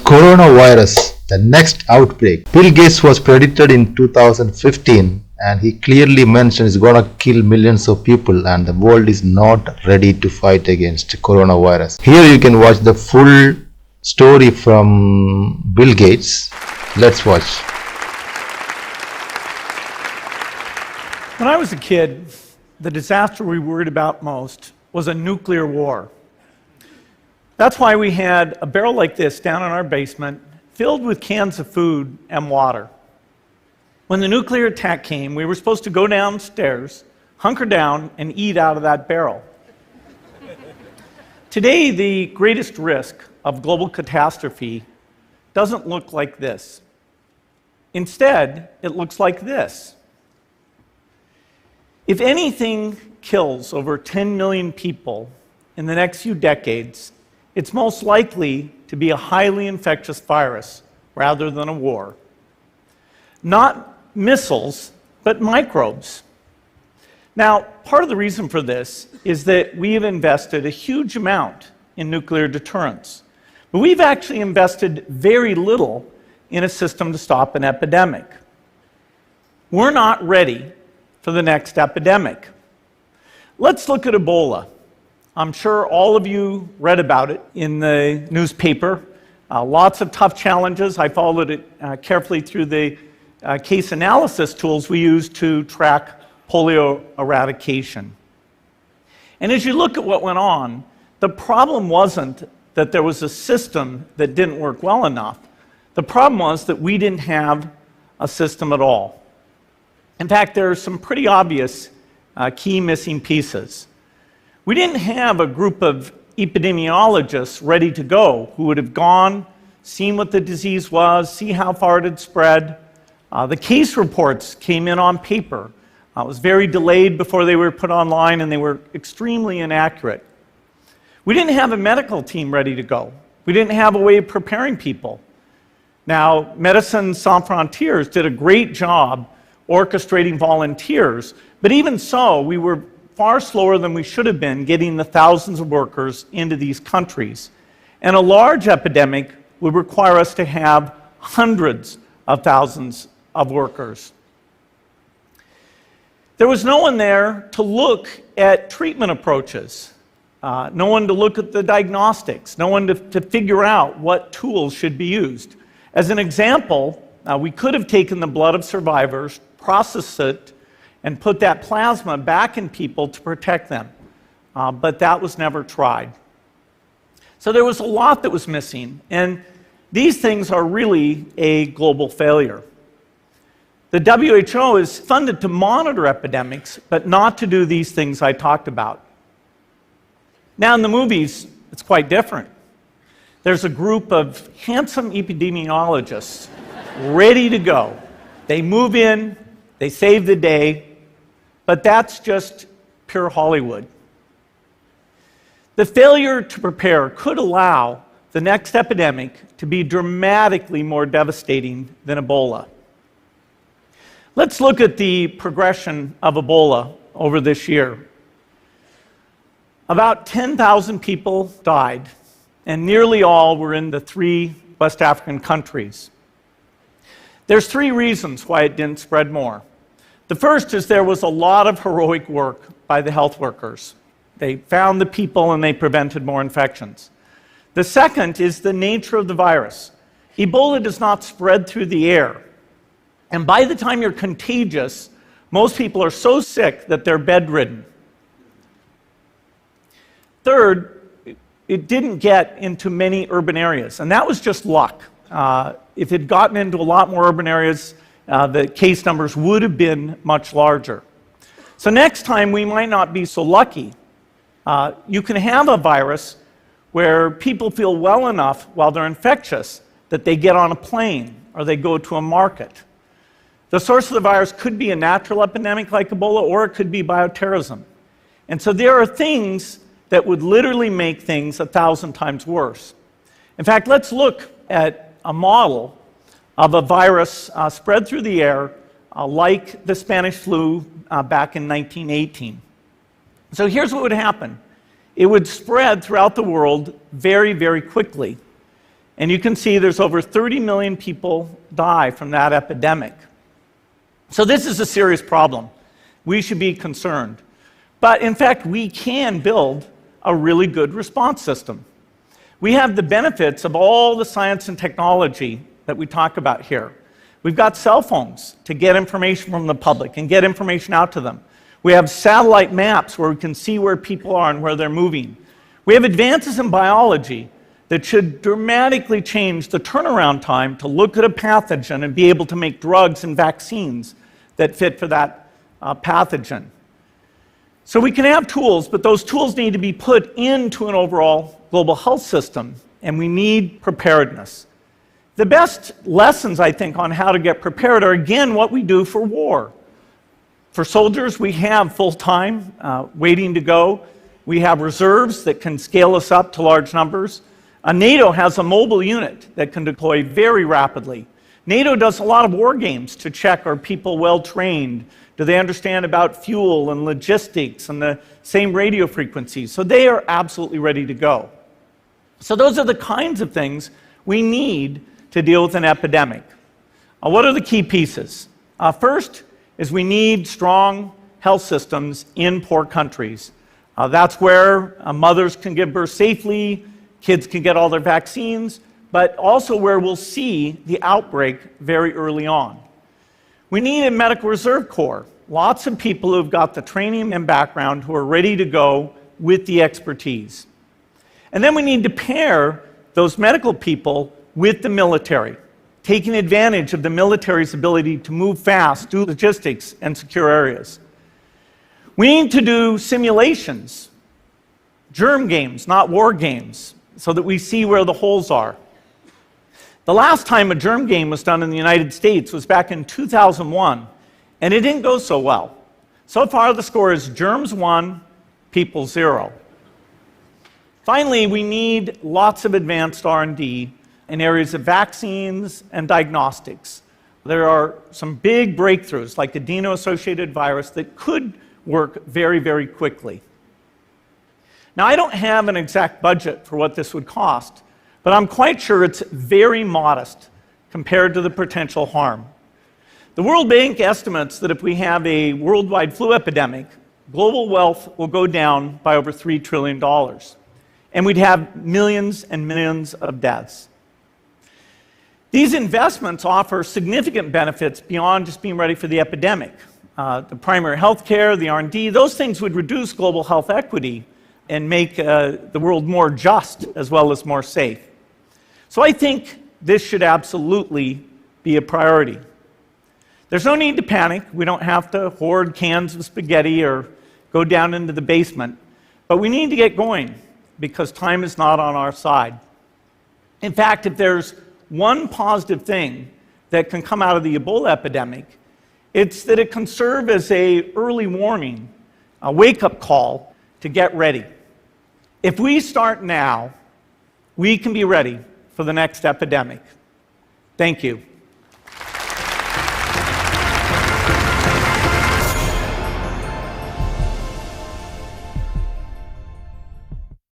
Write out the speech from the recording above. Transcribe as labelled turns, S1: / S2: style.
S1: Coronavirus, the next outbreak. Bill Gates was predicted in 2015 and he clearly mentioned it's gonna kill millions of people and the world is not ready to fight against coronavirus. Here you can watch the full story from Bill Gates. Let's watch.
S2: When I was a kid, the disaster we worried about most was a nuclear war. That's why we had a barrel like this down in our basement, filled with cans of food and water. When the nuclear attack came, we were supposed to go downstairs, hunker down, and eat out of that barrel. Today, the greatest risk of global catastrophe doesn't look like this. Instead, it looks like this. If anything kills over 10 million people in the next few decades, it's most likely to be a highly infectious virus rather than a war. Not missiles, but microbes. Now, part of the reason for this is that we have invested a huge amount in nuclear deterrence, but we've actually invested very little in a system to stop an epidemic. We're not ready for the next epidemic. Let's look at Ebola. I'm sure all of you read about it in the newspaper. Lots of tough challenges. I followed it carefully through the case analysis tools we use to track polio eradication. And as you look at what went on, the problem wasn't that there was a system that didn't work well enough. The problem was that we didn't have a system at all. In fact, there are some pretty obvious key missing pieces. We didn't have a group of epidemiologists ready to go who would have gone, seen what the disease was, see how far it had spread. The case reports came in on paper. It was very delayed before they were put online, and they were extremely inaccurate. We didn't have a medical team ready to go. We didn't have a way of preparing people. Now, Médecins Sans Frontières did a great job orchestrating volunteers, but even so, we were far slower than we should have been getting the thousands of workers into these countries. And a large epidemic would require us to have hundreds of thousands of workers. There was no one there to look at treatment approaches, no one to look at the diagnostics, no one to figure out what tools should be used. As an example, we could have taken the blood of survivors, processed it, and put that plasma back in people to protect them. But that was never tried. So there was a lot that was missing, and these things are really a global failure. The WHO is funded to monitor epidemics, but not to do these things I talked about. Now in the movies, it's quite different. There's a group of handsome epidemiologists ready to go. They move in, they save the day, but that's just pure Hollywood. The failure to prepare could allow the next epidemic to be dramatically more devastating than Ebola. Let's look at the progression of Ebola over this year. About 10,000 people died, and nearly all were in the 3 West African countries. There's 3 reasons why it didn't spread more. The first is there was a lot of heroic work by the health workers. They found the people and they prevented more infections. The second is the nature of the virus. Ebola does not spread through the air. And by the time you're contagious, most people are so sick that they're bedridden. Third, it didn't get into many urban areas, and that was just luck. If it had gotten into a lot more urban areas, the case numbers would have been much larger. So next time we might not be so lucky. You can have a virus where people feel well enough while they're infectious that they get on a plane or they go to a market. The source of the virus could be a natural epidemic like Ebola, or it could be bioterrorism. And so there are things that would literally make things 1,000 times worse. In fact, let's look at a model of a virus spread through the air like the Spanish flu back in 1918. So here's what would happen. It would spread throughout the world very, very quickly. And you can see there's over 30 million people die from that epidemic. So this is a serious problem. We should be concerned. But in fact, we can build a really good response system. We have the benefits of all the science and technology that we talk about here. We've got cell phones to get information from the public and get information out to them. We have satellite maps where we can see where people are and where they're moving. We have advances in biology that should dramatically change the turnaround time to look at a pathogen and be able to make drugs and vaccines that fit for that pathogen. So we can have tools, but those tools need to be put into an overall global health system, and we need preparedness. The best lessons, I think, on how to get prepared are, again, what we do for war. For soldiers, we have full-time waiting to go. We have reserves that can scale us up to large numbers. NATO has a mobile unit that can deploy very rapidly. NATO does a lot of war games to check, are people well trained? Do they understand about fuel and logistics and the same radio frequencies? So they are absolutely ready to go. So those are the kinds of things we need to deal with an epidemic. What are the key pieces? First is we need strong health systems in poor countries. That's where mothers can give birth safely, kids can get all their vaccines, but also where we'll see the outbreak very early on. We need a medical reserve corps, lots of people who've got the training and background who are ready to go with the expertise. And then we need to pair those medical people with the military, taking advantage of the military's ability to move fast, do logistics, and secure areas. We need to do simulations, germ games, not war games, so that we see where the holes are. The last time a germ game was done in the United States was back in 2001, and it didn't go so well. So far, the score is germs 1, people 0. Finally, we need lots of advanced R&D in areas of vaccines and diagnostics. There are some big breakthroughs, like adeno-associated virus, that could work very, very quickly. Now, I don't have an exact budget for what this would cost, but I'm quite sure it's very modest compared to the potential harm. The World Bank estimates that if we have a worldwide flu epidemic, global wealth will go down by over $3 trillion, and we'd have millions and millions of deaths. These investments offer significant benefits beyond just being ready for the epidemic. The primary health care, the R&D, those things would reduce global health equity and make the world more just as well as more safe. So I think this should absolutely be a priority. There's no need to panic. We don't have to hoard cans of spaghetti or go down into the basement. But we need to get going because time is not on our side. In fact, if there's one positive thing that can come out of the Ebola epidemic, it's that it can serve as an early warning, a wake-up call to get ready. If we start now, we can be ready for the next epidemic. Thank you.